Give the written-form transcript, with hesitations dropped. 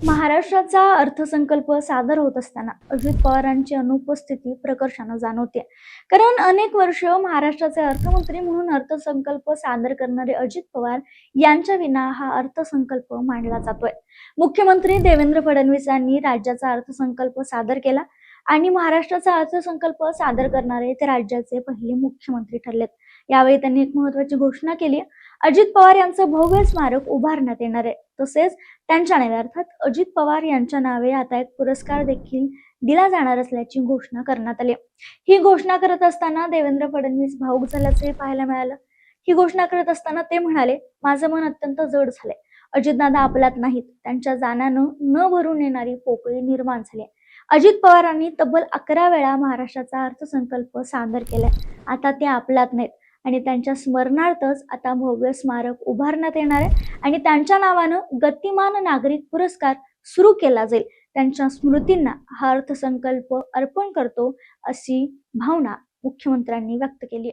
महाराष्ट्राचा अर्थसंकल्प सादर होत असताना अजित पवारांची अनुपस्थिती प्रकर्षानं जाणवते. कारण अनेक वर्ष महाराष्ट्राचे अर्थमंत्री म्हणून अर्थसंकल्प सादर करणारे अजित पवार यांच्या विना हा अर्थसंकल्प मांडला जातोय. मुख्यमंत्री देवेंद्र फडणवीस यांनी राज्याचा अर्थसंकल्प सादर केला आणि महाराष्ट्राचा अर्थसंकल्प सादर करणारे ते राज्याचे पहिले मुख्यमंत्री ठरलेत. यावेळी त्यांनी एक महत्त्वाची घोषणा केली. अजित पवार यांचं भव्य स्मारक उभारण्यात येणार आहे. तसेच त्यांच्या नावे अर्थात अजित पवार यांच्या नावे आता एक पुरस्कार देखील दिला जाणार असल्याची घोषणा करण्यात आली. ही घोषणा करत असताना देवेंद्र फडणवीस भावुक झाल्याचे पाहायला मिळालं. ही घोषणा करत असताना ते म्हणाले, माझं मन अत्यंत जड झालंय. अजितदादा आपल्यात नाहीत. त्यांच्या जाण्यानं न भरून येणारी पोकळी निर्माण झाली. अजित पवारांनी तब्बल 11 वेळा महाराष्ट्राचा अर्थसंकल्प सादर केलाय. आता ते आपल्यात नाहीत आणि त्यांच्या स्मरणार्थच आता भव्य स्मारक उभारण्यात येणार आहे आणि त्यांच्या नावानं गतिमान नागरिक पुरस्कार सुरू केला जाईल. त्यांच्या स्मृतींना हा अर्थसंकल्प अर्पण करतो अशी भावना मुख्यमंत्र्यांनी व्यक्त केली.